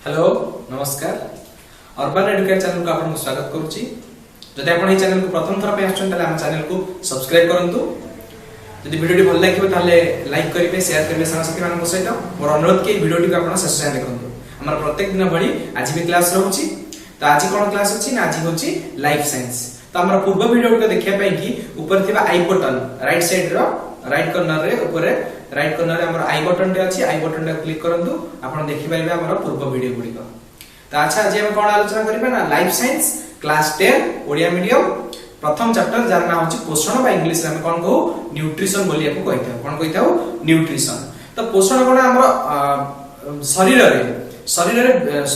Hello नमस्कार urban educate channel को आपन स्वागत करूची। जदि आपण ए चैनल को प्रथम थर पे आछन तले हम चैनल को सब्सक्राइब करंतु। जदि वीडियो भल लागिबो ताले लाइक करिवे शेयर करिवे साथी मान सहित मोर अनुरोध के वीडियो को आपण शेष जाय देखंतु। हमर प्रत्येक दिन भली आज भी क्लास रहउची। तो आज कोन क्लास अछि ना आज होची लाइफ साइंस। तो हमर पूर्व वीडियो को देखिया पई कि ऊपर थिबा आई button right side row right corner रे ऊपर राइट कॉर्नर रे हमर आई बटन टे अछि। आई बटन टे क्लिक करंतु आपण देखि पाइबे हमर पूर्व वीडियो गुडी को। तो अच्छा आज हम कोन आलोचना करिबे ना life science class 10 Odia medium प्रथम चैप्टर जार नाम अछि पोषण बा इंग्लिश रे हम कोन कहू न्यूट्रिशन बोली आपको कहिथाउ। कोन कहिथाउ न्यूट्रिशन। तो पोषण कोन हमर शरीर रे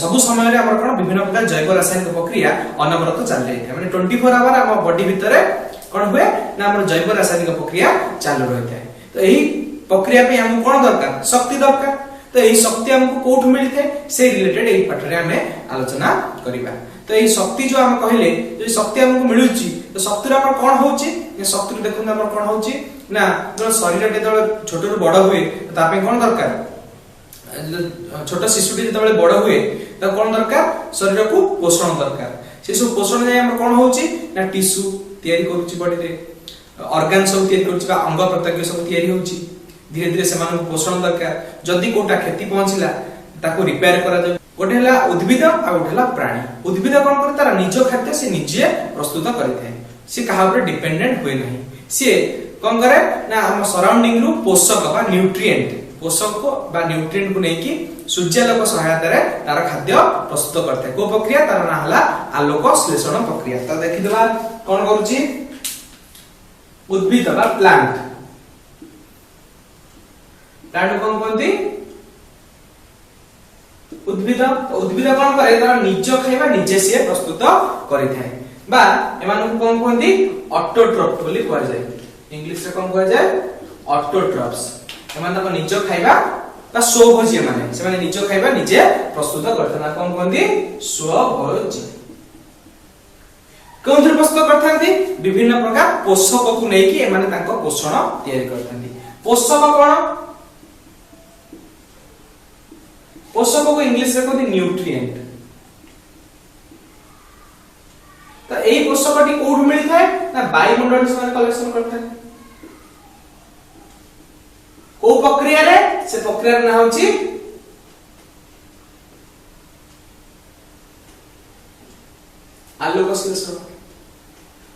सब समय रे हमर कोन विभिन्न प्रकार जैव रासायनिक प्रक्रिया अनवरत चल जाय माने 24 आवर हम बॉडी भीतर कोन हुए ना हमर जैव रासायनिक प्रक्रिया चालू रहते। तो एही प्रक्रिया पे हमको कोन दरकार शक्ति दरकार। तो एही शक्ति हमको कोठु मिलते से रिलेटेड एही पाठ रे हमें आलोचना करिबा। तो एही शक्ति जो हम कहले जो शक्ति हमको मिलुची तो शक्ति रा कोन होची ये शक्ति देखुन हमर कोन होची ना जो शरीर के जब छोट रु बड़ हुए ता पे कोन दरकार छोट शिशुटी जतबे बड़ हुए त कोन दरकार शरीर को पोषण दरकार। शिशु पोषण जाय हम कोन होची ना टिश्यू तयारी करूची बॉडी रे ऑर्गन सब तयारी करूची बा अंग प्रत्यंग सब तयारी होची। धीरे धीरे से मानक पोषण दरकार। जदी कोटा क्षति पहुंचला ताको रिपेयर करा जाय। गोटे हला उद्भिद आ गोटे हला प्राणी। उद्भिद कोन करे तारा निज खाद्य से निजे प्रस्तुत करिथे से कहा ऊपर डिपेंडेंट होय नाही। से कोन करे ना हम सराउंडिंग रु पोषक बा न्यूट्रिएंट पोषक बा न्यूट्रिएंट को नेकी सूर्यालोक सहायता रे तार खाद्य प्रस्तुत करथे। को प्रक्रिया तार ना हला आलोक श्लेषण प्रक्रिया। त देखि देबा कोन करूची उद्भिद बा प्लांट प्लांट कोन कोंती उद्भिद। उद्भिद कोन करे तार निज खाइबा निजे से प्रस्तुत करिथाय बा एमान कोन कोंती ऑटोट्रॉफ बोली कहै जाय। इंग्लिश रे कोन कहै जाय ऑटोट्रॉफ्स। एमान तक निज खाइबा बा स्वभोजी माने से माने निज खाइबा निजे प्रस्तुत करथना कोन कोंती स्वभोजी। कोन प्रस्तुत करथांती विभिन्न प्रकार पोषक को नेकी एमाने तांको पोषण तयारी करथांती। पोषक कोन पोषक को इंग्लिश रे कहते न्यूट्रिएंट। तो एई पोषकटी कोठु मिलथाय ना वायुमंडल से कलेक्शन करथाय। को प्रक्रिया रे से प्रक्रिया ना होची आलोक संश्लेषण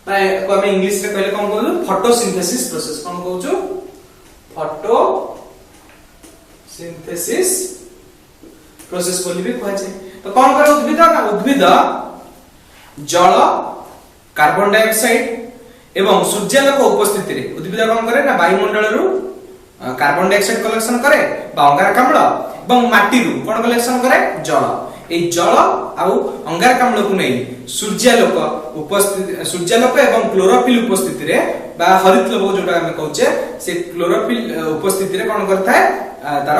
बाय को हम इंग्लिश रे कहले कोन कहलु फोटोसिंथेसिस प्रोसेस। कोन कहउछु फोटोसिंथेसिस प्रोसेस बोली भी कहै छै। तो कोन करे उद्भिद ना उद्भिद जल कार्बन डाइऑक्साइड एवं सूर्यालोक उपस्थिति रे उद्भिद कोन करे ना वायुमंडल रु कार्बन डाइऑक्साइड कलेक्शन करे बा अंगारकाम्ल एवं माटी रु कोन कलेक्शन करे जल। ए जल आउ अंगारकाम्ल को नै सूर्यालोक एवं क्लोरोफिल उपस्थिति रे बा हरित लवक जोटा हम कहउचे से क्लोरोफिल उपस्थिति रे कोन करथाय तार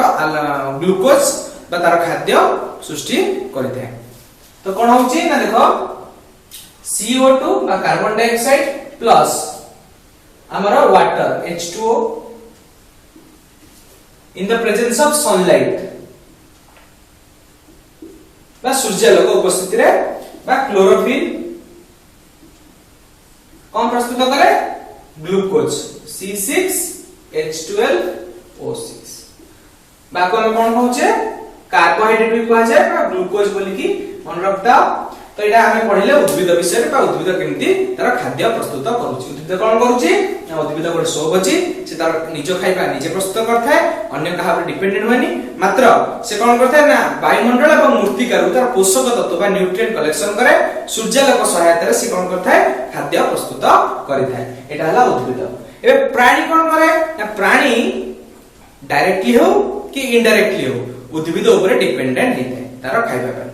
ग्लूकोज बा तार खाद्य सृष्टि करथाय। तो कोन होची ना देखो CO2 बा कार्बन डाइऑक्साइड प्लस हमर water H2O in the presence of sunlight बा सूर्यालोक उपस्थिति रे बा क्लोरोफिल कौन प्रस्तुत करे ग्लूकोज C6H12O6 बा कोन कोन होचे कार्बोहाइड्रेट भी कहा जाय बा ग्लूकोज बोली की मन रखता। तो एटा हमें पढिले उद्भिद विषय बा उद्भिद केमती तार खाद्य प्रस्तुत करूची। उद्भिद कोन करूची ना उद्भिद गोटे स्वभोजी से तार निज खाइबा निजे प्रस्तुत करथाय अन्य कहा पर डिपेंडेंट होनी मात्र से कोन करथाय ना वायुमंडल एवं मूर्तिका रु तार पोषक तत्व बा न्यूट्रिएंट कलेक्शन करे सूर्यालोक सहायता रे से कोन करथाय खाद्य प्रस्तुत करिथाय। एटा हला उद्भिद। एबे प्राणी कोन करे ना प्राणी डायरेक्टली हो कि इनडायरेक्टली हो उद्भिद ऊपर डिपेंडेंट हेते तार खाइबा पर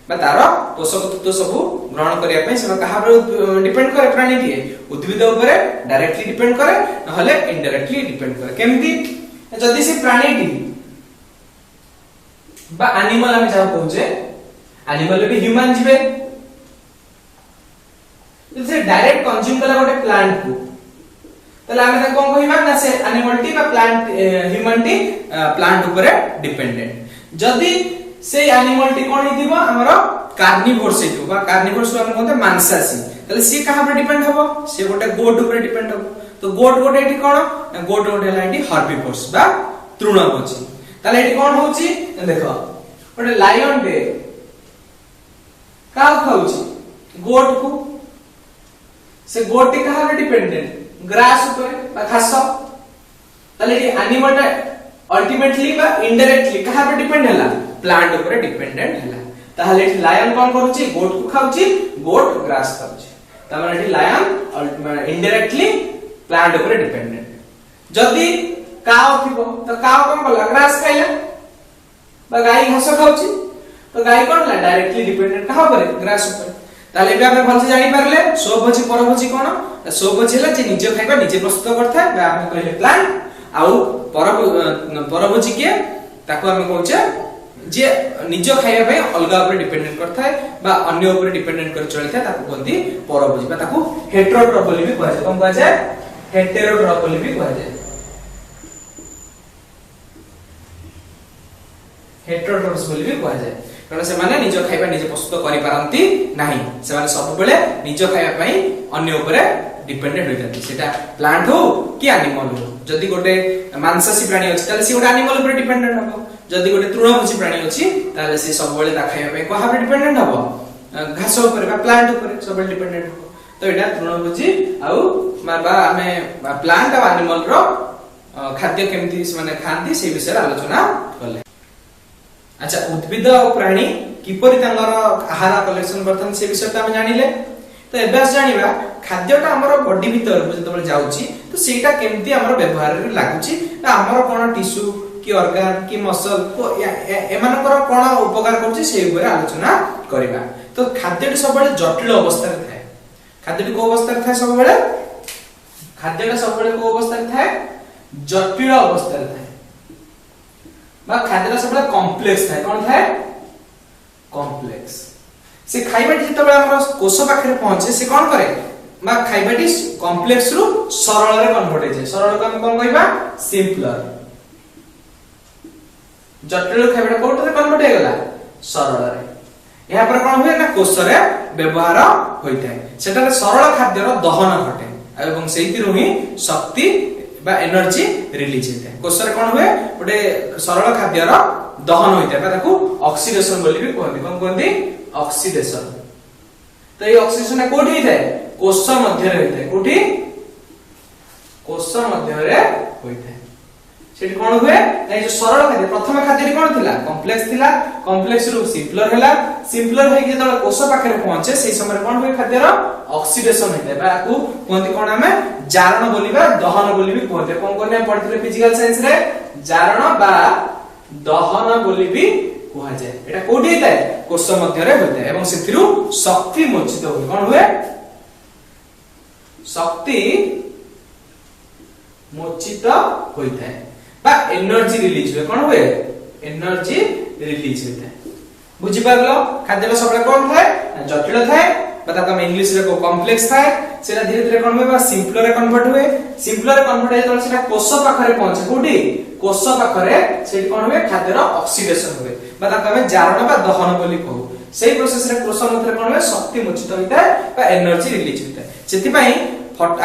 बा तार पोषक तत्व सब ग्रहण करिया पय से कहा पर डिपेंड करे प्राणी के उद्भिद ऊपर डायरेक्टली डिपेंड करे नहले इनडायरेक्टली डिपेंड करे। केमती जदी से प्राणी टी बा एनिमल हम जा कहूचे एनिमल भी ह्यूमन जीवे जैसे डायरेक्ट कंज्यूम कला गोटे प्लांट को तले आमे त कोन कहिबा ना से एनिमल टी बा प्लांट ह्यूमन टी प्लांट ऊपर डिपेंडेंट। जदी से एनिमल टी कोन हिथिबो हमरो कार्निवोर्स हिथिबो बा कार्निवोर्स हम कहते मांसाशी तले सी कहा पर डिपेंड हबो से गोटे गोट ऊपर डिपेंड हबो तो गोट गोटे एठी कोन गोट गोटे हला एठी हर्बिवोर्स बा तृणभोजी तले एठी कोन होउची देखो गोटे लायन डे का खाउची गोट को से गोट टी कहा पर डिपेंडेंट ग्रास ऊपर बा घास तले एठी एनिमल अल्टीमेटली बा इनडायरेक्टली कहा पर डिपेंड हला प्लांट ऊपर डिपेंडेंट हला ताहले एठी लायन कोन करूची गोट को खाउची गोट ग्रास खाउची तमन एठी लायन इनडायरेक्टली प्लांट ऊपर डिपेंडेंट जदी काओ थिबो तो काओ कोन कला ग्रास खाइला बा गाय घास खाउची तो गाय कोन ला डायरेक्टली डिपेंडेंट कहा पर ग्रास ऊपर ताले बे आपण भलसे जानि परले स्वभोजी परभोजी कोन स्वभोजी हला जे निजे खाइबा निजे प्रस्तुत करथा बा आपण कहले प्लांट आउ परभोजी के ताको हम कहउचे जे निज खाइबा पे अलगा ऊपर डिपेंडेंट करथा है बा अन्य ऊपर डिपेंडेंट कर चलथा ताको कोंदी परभोजी बा ताको हेटेरोट्रॉफ बोली भी कहै छै कोन कहै छै हेटेरोट्रॉफ बोली भी कहै छै हेटेरोट्रॉफ्स बोली भी कहै छै कारण से माने निज खाइबा निजे प्रस्तुत करि पारंती नाही से माने सब बेले निज खाइबा पई अन्य ऊपर डिपेंडेंट होइताती सेटा प्लांट हो कि एनिमल हो जदी गोटे मांसाशी प्राणी अछि ताले से गोटे एनिमल ऊपर डिपेंडेंट हबो जदी गोटे तृणभोजी प्राणी अछि ताले से सब बेले ता खाइबा पई कहा पर डिपेंडेंट हबो घास ऊपर बा प्लांट ऊपर सब बेले डिपेंडेंट हबो तो एटा तृणभोजी आउ बा हमें प्लांट और एनिमल रो खाद्य केमती माने खांती से विषय आलोचना करले अच्छा उद्भिद और प्राणी किपरि तांगर आहार कलेक्शन बर्तन से विषय हम जानिले तो एबास जानिबा खाद्यटा हमर बॉडी भीतर जतबे जाउची तो सेटा केमती हमर व्यवहार रे लागुची ना हमर कोन टिश्यू कि ऑर्गन कि मसल को एमानकर कोन उपकार करची से ऊपर आलोचना करिबा तो खाद्यटा सब बेले जटिल अवस्था रे थाए खाद्यटा को अवस्था रे थाए सब बेले खाद्यटा सब बेले को अवस्था रे थाए जटिल अवस्था रे थाए बा खाद्यटा सब बेले कॉम्प्लेक्स थाए कोन थाए कॉम्प्लेक्स से खाइबाटी जतबे हमर कोष पाखरे पहुंचे से कोन करे बा खाइबाटी कॉम्प्लेक्स रु सरल रे कन्वर्ट हे सरल को हम कोन कहबा सिंपलर जटिल खाइबाटा कोट रे कन्वर्ट हे गला सरल रे या पर कोन होय ना कोष रे व्यवहार होइथाय सेटा सरल खाद्य रो दहन घटे एवं सेहिति रहि शक्ति बा एनर्जी रिलीज होइथाय कोष रे कोन होय ओडे सरल खाद्य रो दहन होइथाय बा ताकू ऑक्सीडेशन बोली भी कहନ୍ତି कोन कहନ୍ତି ऑक्सीडेशन तो ये ऑक्सीडेशन कोठी होइथाय कोष मध्य रे होइथाय कोठी कोष मध्य रे होइथाय सेठी कोन हुए नै जो सरल खाद्य प्रथम खाद्य रे कोन थिला कॉम्प्लेक्स रु सिंपलर होई जे तळे कोष पाखरे पहुंचे सेही समय कोन हुए खाद्य रो ऑक्सीडेशन होइथाय बा को कहନ୍ତି कोन हमें जारण बोलिबा दहन बोली भी कहते कोन कोन हम पढिथिले फिजिकल साइंस रे जारण बा दहन बोली भी कुहा जाय एटा कोठी हेताय कोष मध्य रे होइथाय एवं सेथिरु शक्ति मोचित होय कोन हुए शक्ति मोचित होइथाय बा एनर्जी रिलीज हुए कोन हुए एनर्जी रिलीज होइथाय बुझि पारलो खाद्य सबले कोन थाए जटिल थाए बता हम इंग्लिश रे को कॉम्प्लेक्स थाए सेटा धीरे धीरे कोन हुए बा सिंपलर रे कन्वर्ट हुए सिंपलर रे कन्वर्ट हे तो सेटा कोष पाखरे पहुंचे कोठी कोष पाखरे सेठी कोन हुए खाद्य रो ऑक्सीडेशन हुए बता हम जारण बा दहन बोली कहू सेही प्रोसेस रे कोष मध्य कोन हुए शक्ति मोचित होइता बा एनर्जी रिलीज होइता सेति पई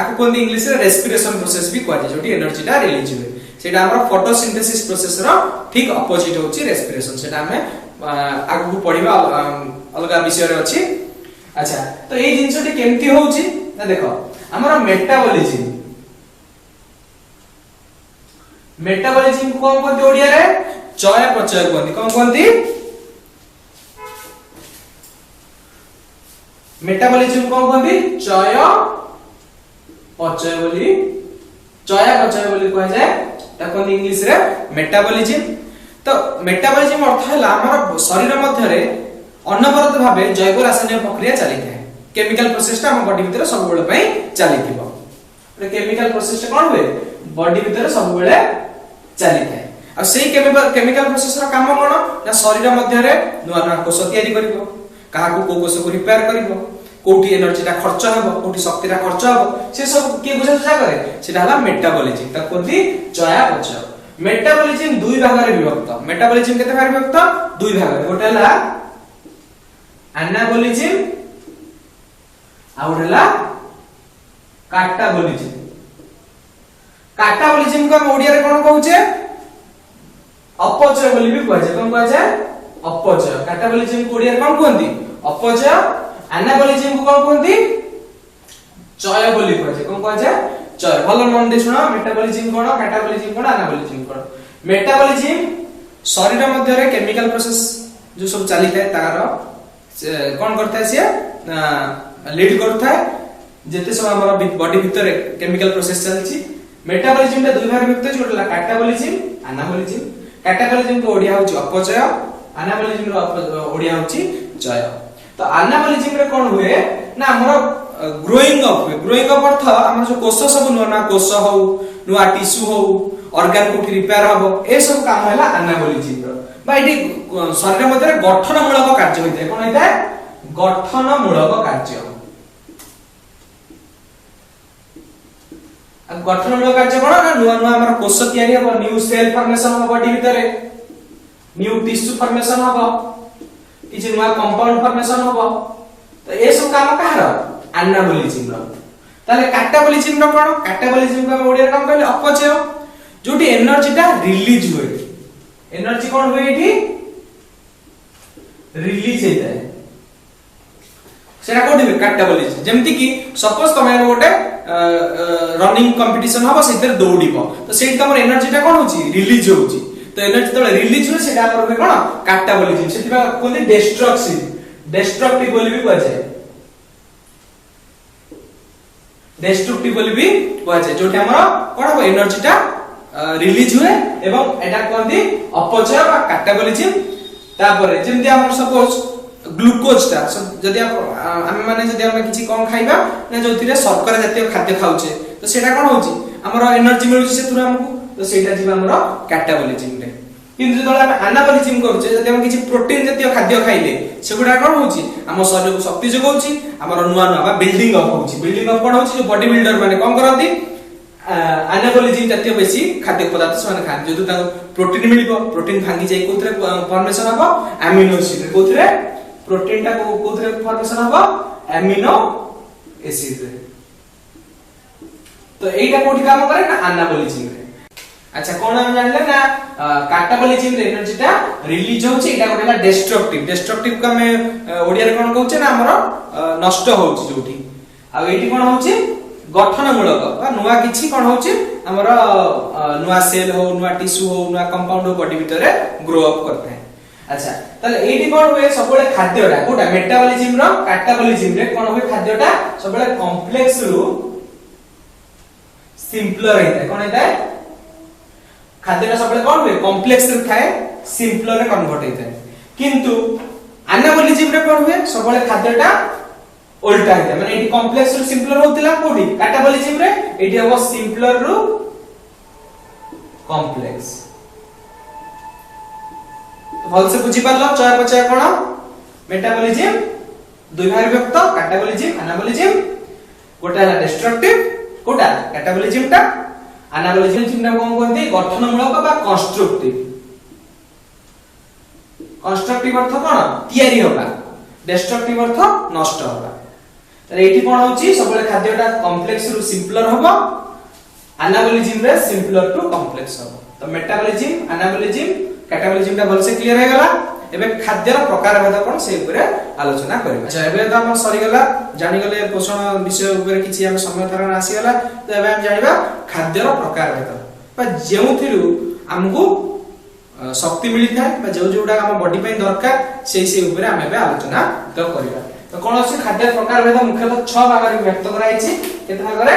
आकु कोन इंग्लिश रे रेस्पिरेशन प्रोसेस भी कहै जोटी एनर्जी टा रिलीज हुए सेटा हमर फोटोसिंथेसिस प्रोसेस रो ठीक अपोजिट होची रेस्पिरेशन सेटा हमें आगु पढिबा अलगा विषय रे अछि अच्छा तो ए जिंसटी केमती होउची ना देखो हमर मेटाबॉलिज्म कोन कोन ओडिया रे चयापचय कोन कोनती मेटाबॉलिज्म कोन कोनती चयापचय बोली कहै जाय ता कोन इंग्लिश रे मेटाबॉलिज्म तो मेटाबॉलिज्म अर्थ हला हमर शरीर मध्य रे अनवरत भाबे जैव रासायनिक प्रक्रिया चली थाए केमिकल प्रोसेस ता हम बॉडी भीतर सब बेले पई चली थिबो रे केमिकल प्रोसेस कोन होय बॉडी भीतर सब बेले चली थाए आ सेही केमिकल प्रोसेस रा काम कोन ना शरीर मध्य रे नुवा नुवा कोष तयारी करिवो काहा को कोष को रिपेयर करिवो कोठी एनर्जी ता खर्च हबो कोठी शक्ति ता खर्च हबो से सब के बुझा करे सेटा हला मेटाबॉलिज्म ता कोथि चयापचय मेटाबॉलिज्म दुई भाग रे विभक्त मेटाबॉलिज्म केते भाग विभक्त दुई भाग रे गोटे हला एनाबॉलिज्म आ गोटे हला काटाबॉलिज्म काटाबॉलिज्म को हम ओडिया रे कोन कहूचे अपचय बोली भी कहै छै कोन कहै छै अपचय काटाबॉलिज्म को ओडिया रे कोन कहंती अपचय एनाबॉलिज्म को कोन कहंती चय बोली कहै छै कोन कहै छै चय भलो मन दे सुनो मेटाबॉलिज्म कोन काटाबॉलिज्म कोन एनाबॉलिज्म कोन मेटाबॉलिज्म शरीर मध्य रे केमिकल प्रोसेस जो सब चली थाए तार कोन करता है से लीड करता है जेते सब हमर बॉडी भीतर केमिकल प्रोसेस चलची मेटाबॉलिज्म ता दुई भाग विभक्त छै गोटला काटाबॉलिज्म एनाबॉलिज्म काटाबॉलिज्म को ओडिया होची अपचय एनाबॉलिज्म रो ओडिया होची चय तो एनाबॉलिज्म रे कोन हुए ना हमर ग्रोइंग अप अर्थ हमर जो कोष सब नुवा कोष हो नुवा टिश्यू हो ऑर्गन को रिपेयर हबो ए सब काम हैला एनाबॉलिज्म रो बा एटी शरीर मध्य गठन मूलक कार्य होइते कोन होइते गठन मूलक कार्य गठन मूलक कार्य कोन ना नुवा नुवा हमर कोष तयारी हबो न्यू सेल फॉर्मेशन हबो बॉडी भीतर न्यू टिश्यू फॉर्मेशन हबो किछि नुवा कंपाउंड फॉर्मेशन हबो तो ए सब काम कहार एनाबॉलिज्म रो ताले काटाबॉलिज्म रो कोन काटाबॉलिज्म को ओडिया काम कहले अपचय जोटी एनर्जी ता रिलीज होय एनर्जी कोन होय एठी रिलीज हेता है सेरा कोडी काटाबॉलिज्म जेमति कि सपोज तमे गोटे रनिंग कंपटीशन हबो सेतर दौड़ीबो तो सेठी तमर एनर्जी ता कोन होची रिलीज होची तो एनर्जी तळे रिलीज होय सेटा पर कोन काटाबॉलिज्म सेतिबा कोन डिस्ट्रक्टिव बोली भी कहै छै डिस्ट्रक्टिव बोली भी कहै छै जोठी हमर कोन हो एनर्जी ता रिलीज हुए एवं एटा कोनदी अपचय बा काटाबॉलिज्म तापरे जेमति हमर सपोज ग्लूकोज ता जदि हम माने जदि हम किछि कम खाइबा ना जोथिरे शर्करा जातीय खाद्य खाउछे तो सेटा कोन होची हमर एनर्जी मिलुची सेतुरा हमकु तो सेटा जीवा हमर काटाबॉलिज्म रे किंतु जदि हम एनाबॉलिज्म करूछे जदि हम किछि प्रोटीन जातीय खाद्य खाइले सेगुडा कोन होची हम शरीर को शक्ति जोगौची हमर नुवा नुवा बिल्डिंग अप होची बिल्डिंग अप कोन होची जो बॉडी बिल्डर माने कोन करंती एनाबॉलिज्म जातीय बेसी खाद्य पदार्थ से खान जदि ता प्रोटीन मिलिबो प्रोटीन भांगी जाई कोथरे फॉर्मेशन हबो अमीनो एसिड कोथरे प्रोटीन ता कोथरे फॉर्मेशन हबो अमीनो एसिड रे तो एटा कोठी काम करे ना एनाबॉलिज्म रे अच्छा कोन हम जानले ना काटाबॉलिज्म रे एनर्जी ता रिलीज होची एटा गोटेला डिस्ट्रक्टिव का में ओडिया रे कोन कहउचे ना हमर नष्ट होची जोठी आ एटी कोन होची गठन मूलक बा नुवा किछि कोन होची हमर नुवा सेल हो नुवा टिश्यू हो नुवा कंपाउंड हो बॉडी भीतर ग्रो अप करते हैं अच्छा ताले एटी कोन होय सबले खाद्यटा कोटा मेटाबॉलिज्म रो काटाबॉलिज्म रे कोन होय खाद्यटा सबले कॉम्प्लेक्स रु सिंपलर हेता कोन हेता खाद्यटा सबले कोन होय कॉम्प्लेक्स रे थाए सिंपलर रे कन्वर्ट हेता किंतु एनाबॉलिज्म रे कोन होय सबले खाद्यटा उल्टा है माने एटी कॉम्प्लेक्स रु सिंपलर होतिला कोडी काटाबॉलिज्म रे एटी हबो सिंपलर रु कॉम्प्लेक्स तो भल से बुझी पारलो चय पचय कोन मेटाबॉलिज्म दुई भाग विभक्त काटाबॉलिज्म एनाबॉलिज्म गोटा है डिस्ट्रक्टिव कोटा काटाबॉलिज्म ता एनाबॉलिज्म ता कोन कहंती गठन मूलक बा कंस्ट्रक्टिव अर्थ कोन तयारी होबा डिस्ट्रक्टिव अर्थ नष्ट होबा त एठी कोन होची सबले खाद्यटा कॉम्प्लेक्स रु सिंपलर होबो एनाबॉलिज्म रे सिंपलर टू कॉम्प्लेक्स होबो तो मेटाबॉलिज्म एनाबॉलिज्म काटाबॉलिज्म ता भल से क्लियर हे गला एबे खाद्यर प्रकार भेद कोन से ऊपर आलोचना करबा अच्छा एबे त हम सरी गला जानि गले पोषण विषय ऊपर किछि हम समय धारणा आसी गला तो एबे हम जानिबा खाद्यर प्रकार भेद बा जेउथिरु हमकु शक्ति मिली थाए बा जो जोडा हम बॉडी पे दरकार से ऊपर हम एबे आलोचना तो करबा तो कोन अछि खाद्य प्रकार भेद मुख्यतः 6 भाग रे व्यक्त कराइछि केते भाग रे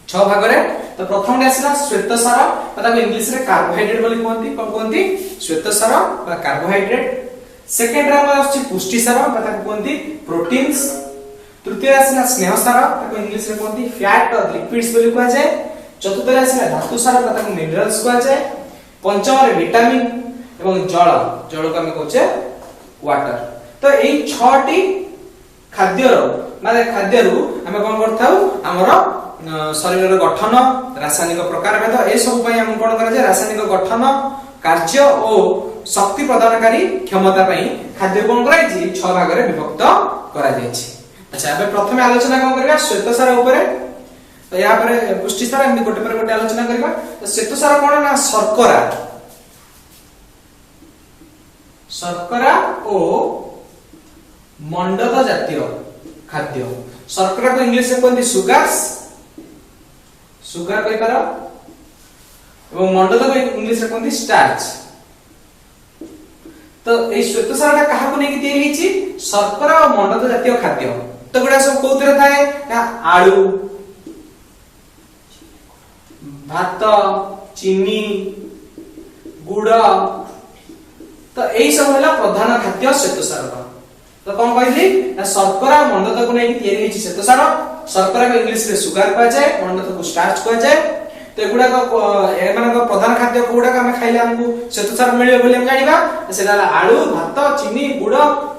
6 भाग रे तो प्रथम रे आसीला श्वेतसार तथा इंग्लिश रे कार्बोहाइड्रेट बोली कहंती श्वेतसार बा कार्बोहाइड्रेट सेकंड रे आछि पुष्टिसार तथा कहंती प्रोटीन्स तृतीय रे आसीला स्नेहसार तथा इंग्लिश रे कहंती फैट और लिपिड्स बोली कहै छै चतुर्थ रे आसीला धातुसार तथा मिनरल्स कहै छै पंचम रे विटामिन एवं जल को हम कहै छै वाटर तो एई 6टी खाद्य रो माने खाद्य रु हम कोन करथाउ हमर शरीर गठन रासायनिक प्रकार भेद ए सब पई हम कोन करा जाय रासायनिक गठन कार्य और शक्ति प्रदानकारी क्षमता पई खाद्य कोन कराई छी 6 भाग रे विभक्त करा जाय छी। अच्छा एबे प्रथमे आलोचना कोन करबा श्वेतसार ऊपर तो यहाँ पर पुष्टि सार एमती गोटे पर गोटे आलोचना करबा। तो श्वेतसार कोन ना शर्करा शर्करा और मंडद जातीय खाद्य शर्करा को इंग्लिश में कहते सुगार्स सुगार कहि पारो एवं मंडद को इंग्लिश में कहते स्टार्च। तो ए श्वेतसार का काहा को नेकी तैयारी हिची शर्करा और मंडद जातीय खाद्य। तो गुडा सब कोउतरे थाए ना आलू भात चीनी गुड़ तो यही सब है प्रधान खाद्य श्वेतसार। तो कौन कहली ना शर्करा मंडद को नहीं तैयारी होची श्वेतसार। शर्करा को इंग्लिश रे सुगार कहा जाए मंडद को स्टार्च कहा जाए। तो एगुडा को एमान को प्रधान खाद्य कोडा का हम खाइले हमको श्वेतसार मिलियो बोली हम जानिबा सेला आलू भात चीनी गुड़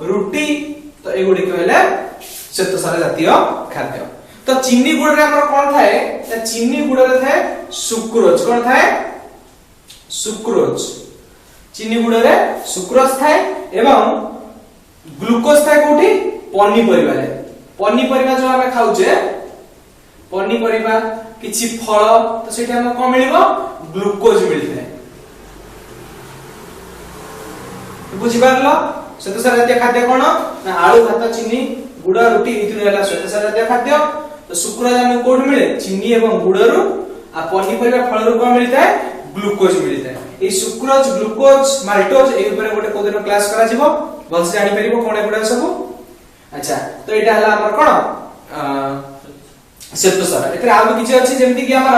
रुटी तो एगुडी कहले श्वेतसार जातीय खाद्य। तो चीनी गुड़ रे हमर कोन थाए ना चीनी गुड़ रे थाए सुक्रोज कोन थाए सुक्रोज चीनी गुड़ रे सुक्रोज थाए एवं ग्लूकोज थाए कोठी पनीपरिबा रे पनीपरिबा जो हम खाउचे पनीपरिबा किछि फल तो सेठी हम कोन मिलिबो ग्लूकोज मिलथे। बुझि पारलो श्वेतसार जातीय खाद्य कोन ना आलू भात चीनी गुड़ रुटी इतने होला श्वेतसार जातीय खाद्य। तो सुक्रोज हमको कोड मिले चीनी एवं गुड़ रु आ पनीपरिबा फल रु कोन मिलता है ग्लूकोज मिलता है। ए सुक्रोज ग्लूकोज माल्टोज ए ऊपर गोटे कोदिन क्लास करा जिवो बस जानि परिबो कोन एगुडा सब। अच्छा तो एटा हला हमर कोन श्वेतसार एतरे आउ किछि अछि जेमति कि हमर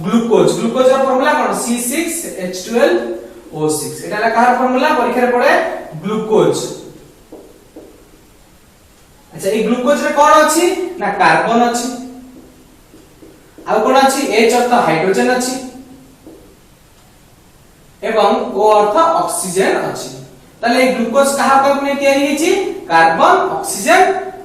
ग्लूकोज ग्लूकोज रो फार्मूला कोन C6H12O6 एटा हला कार फार्मूला परीक्षा रे पड़े ग्लूकोज। अच्छा ए ग्लूकोज रे कोन अछि ना कार्बन अछि आ कोन अछि H अर्थ हाइड्रोजन अछि एवं O अर्थ ऑक्सीजन अछि। तले ए ग्लूकोज कहा कब ने तयारी हिची कार्बन ऑक्सीजन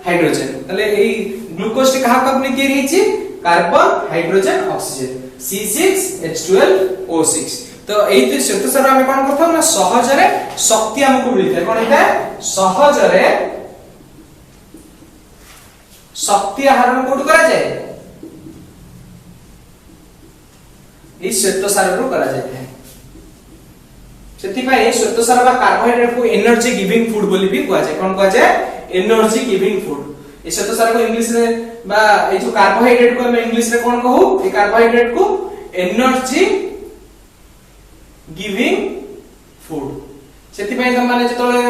हाइड्रोजन। तले ए ग्लूकोज के कहा कब ने तयारी हिची कार्बन हाइड्रोजन ऑक्सीजन C6H12O6। तो एई श्वेतसार हम कोन करथौ ना सहज रे शक्ति हमको मिलथे कोन हेता सहज रे शक्ति आहरण कोड करा जाए इस श्वेतसार रो करा जाय है। सेति पय श्वेतसार बा कार्बोहाइड्रेट को एनर्जी गिविंग फूड बोली भी कहा जाय कोन कहा जाय एनर्जी गिविंग फूड। ए श्वेतसार को इंग्लिश रे बा ए जो कार्बोहाइड्रेट को हम इंग्लिश रे कोन कहू ए कार्बोहाइड्रेट को एनर्जी गिविंग फूड। सेति पय हम माने जतले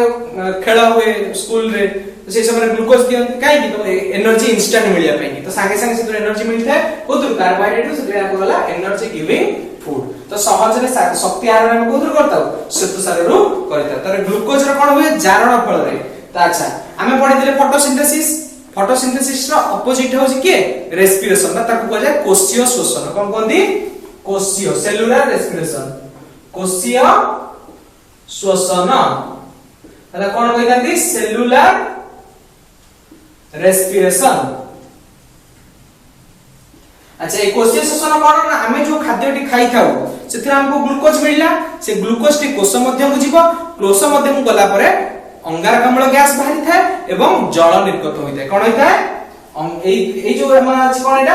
खेल हुए स्कूल रे से समय ग्लूकोज दियंती काई कि तो एनर्जी इंस्टेंट मिलिया पई तो संगे संगे से एनर्जी मिलथे कोदुर कार्बोहाइड्रेट से आपको वाला एनर्जी गिविंग फूड। तो सहज रे शक्ति आहरण हम कोदुर करताउ श्वेतसार रो करता। तर ग्लूकोज रो कोन हुए जारण फल रे। तो अच्छा हमें पढि दिले फोटोसिंथेसिस रो ऑपोजिट हो जे के रेस्पिरेशन बा ताकू कह जाय कोशीय श्वसन कोन कोंदी कोशीय सेलुलर रेस्पिरेशन कोशीय श्वसन तला कोन कहतांती सेलुलर रेस्पिरेशन। अच्छा ए कोशीय श्वसन कोन ना हमें जो खाद्यटी खाई थाउ सेथि हमको ग्लूकोज मिलला से ग्लूकोज टी कोष मध्यम जीव कोष मध्यम गला परे अंगारकाम्ल गैस बाहरी थाए एवं जल निर्गत होइताय कोन होइताय ए जो हमरा अछि कोन एटा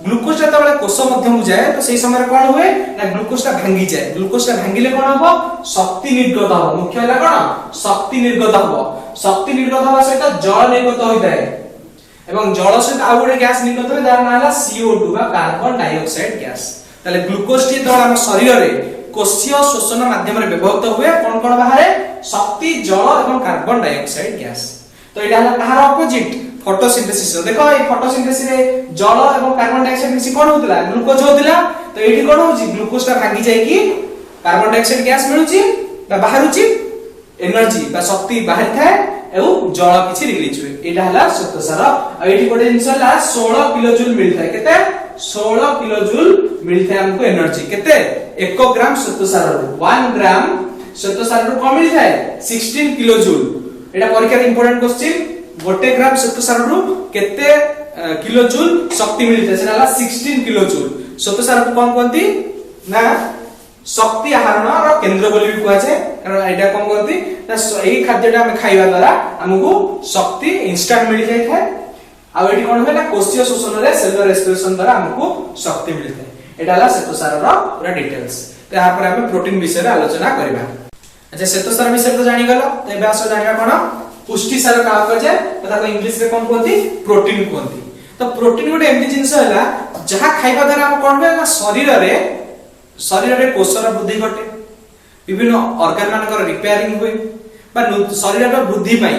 ग्लूकोज ता तबले कोष मध्यम जाए तो सेही समय कोन हुए ना ग्लूकोज ता भांगी जाए ग्लूकोज ता भांगिले कोन हबो शक्ति निर्गत हबो मुख्य हला कोन शक्ति निर्गत हबो शक्ति निर्गत हबा सहित जल निर्गत होइताय एवं जल सहित आ गोटे गैस निर्गत होय दार नाम हला CO2 बा कार्बन डाइऑक्साइड गैस। तले ग्लूकोज टी दळ हम शरीर रे कोशीय श्वसन माध्यम रे व्यवहृत हुए कोन कोन बाहरे शक्ति जल एवं कार्बन डाइऑक्साइड गैस। तो एटा हला कहार ऑपोजिट फोटोसिंथेसिस। देखो ए फोटोसिंथेसिस रे जल एवं कार्बन डाइऑक्साइड मिसी कोन होतला ग्लूकोज होतला। तो एठी कोन होची ग्लूकोज ता भांगी जाय कि कार्बन डाइऑक्साइड गैस मिलुची बा बाहरुची एनर्जी बा शक्ति बाहर थाए एवं जल किछि रिलीज हुए एटा हला श्वेतसार। आ एठी गोटे जिंस हला 16 किलो जूल मिलथाय केते 16 किलो जूल मिलथाय हमको एनर्जी केते 1 ग्राम श्वेतसार रो 1 ग्राम श्वेतसार रो कोन मिलथाय 16 किलो जूल। एटा परीक्षा रे इंपोर्टेंट क्वेश्चन 1 ग्राम श्वेतसार रो केते किलो जूल शक्ति मिलता सेटा हला 16 किलो जूल। श्वेतसार को कोन कोंती ना शक्ति आहरण रो केंद्र बोली भी कुआ छे, कारण एटा कोन कोंती ना एही खाद्यटा हम खाइबा द्वारा हमकु शक्ति इंस्टेंट मिल जाय थाए। आ एटी कोन होय ना कोषीय शोषण रे सेलुलर रेस्पिरेशन द्वारा हमकु शक्ति मिल थाए। एटा हला श्वेतसार रो पूरा डिटेल्स। तो यहाँ पर हम प्रोटीन विषय रे आलोचना करबा। अच्छा श्वेतसार विषय तो जानि गलो, तो एबे आसो जानिबा कोन पुष्टि सार का कहै छै, तथा को इंग्लिश रे कोन कोंती प्रोटीन कोंती। तो प्रोटीन गोटे एमती जिंस हला जहा खाइबा द्वारा हम कोन होय ना शरीर रे कोषर वृद्धि घटे, विभिन्न ऑर्गन मानकर रिपेयरिंग होय बा शरीर रो वृद्धि पई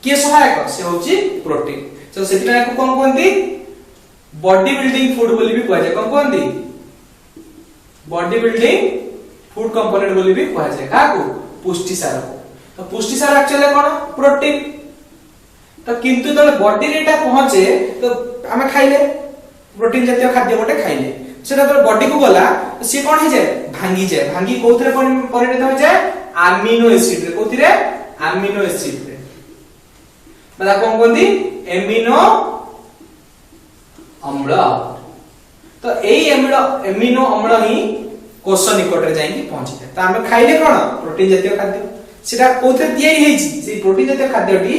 के सहायक से होची प्रोटीन। तो सेतिना को कोन कोंती बॉडी बिल्डिंग फूड बोली भी कहै छै। कोन कोंती बॉडी बिल्डिंग फूड कंपोनेंट बोली भी कहै छै का को पुष्टि सार को। तो पुष्टि सार एक्चुअली कोन प्रोटीन। तो किंतु तो बॉडी रे एटा पहुंचे तो हमें खाइले प्रोटीन जातीय खाद्य गोटे खाइले सेटा तो बॉडी को गला तो से कोन हे जाय भांगी जाय। भांगी कोथरे परिणत हो जाय अमीनो एसिड रे। कोथिरे अमीनो एसिड रे बला कोन कोंदी एमिनो अम्ल। तो एई एमिनो अम्ल ही कोष निकट रे जाई पहुंची जाय। तो हमें खाइले कोन प्रोटीन जातीय खाद्य सेटा कोथे तयारी हेछि। से प्रोटीन जातीय खाद्यटी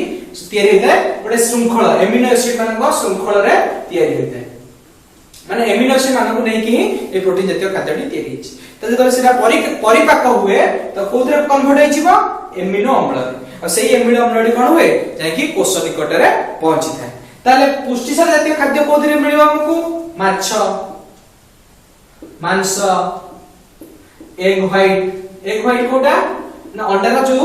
तयारी होइता गोटे श्रृंखला एमिनो एसिड मानक श्रृंखला रे तयारी होइता, माने एमिनो एसिड मानक नै कि ए प्रोटीन जातीय खाद्यटी तयारी हेछि। तो जब सेटा परिपाक हुए तो कोथे कन्वर्ट होइ जिवो एमिनो अम्ल रे। और सेही एमिनो अम्लटी कोन हुए जाय कि कोष निकट रे पहुंची थाए। ताले पुष्टि सार जातीय खाद्य कोथे रे मिलिबो हमकु माछ, मांस, एग व्हाइट कोटा ना अंडा जो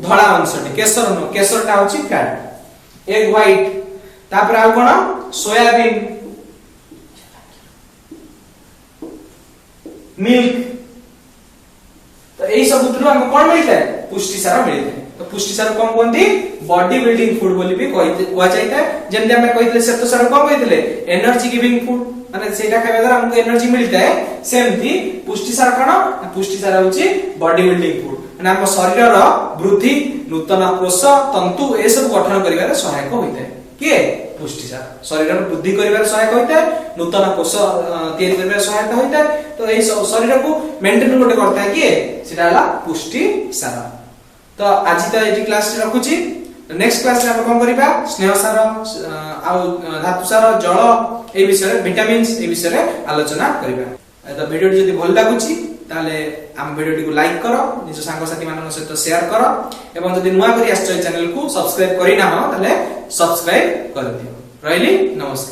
धड़ा अंशटी केसर न केसरटा होची फैट। एग व्हाइट तापर आ कोन सोयाबीन, मिल्क। तो एई सब उतरु हम कोन मिलता है पुष्टि सार मिलता है। तो पुष्टि सार कोन कोंती बॉडी बिल्डिंग फूड बोली भी कहवा जायता है। जेंते हम कहितले श्वेतसार कोन कहितले एनर्जी गिविंग फूड, माने सेटा खाइबा द्वारा हमको एनर्जी मिलता है। सेमथी पुष्टि सार कोन पुष्टि सार होची बॉडी बिल्डिंग फूड, माने हम शरीर रो वृद्धि नूतन कोष तंतु ए सब गठन करिवारे सहायक होइते। के पुष्टि सार शरीर रो वृद्धि करिवारे सहायक होइते, नूतन कोष तैयारी करिवारे सहायक होइते। तो ए शरीर को मेंटेन गोटे करता है कि सेटा हला पुष्टि सार। तो आज तो एटी क्लास रखुची। नेक्स्ट क्लास रे हम कोन करिबा स्नेह सार आ धातु सार जल ए विषय विटामिन्स ए विषय आलोचना करिबा। तो वीडियो जदी भल लागुची ताले हम वीडियो को लाइक करो, निज सांग साथी मानन सहित शेयर करो, एवं जदी नुआ करी आछो चैनल को सब्सक्राइब करि ना हो ताले सब्सक्राइब कर दियो। रहली नमस्कार।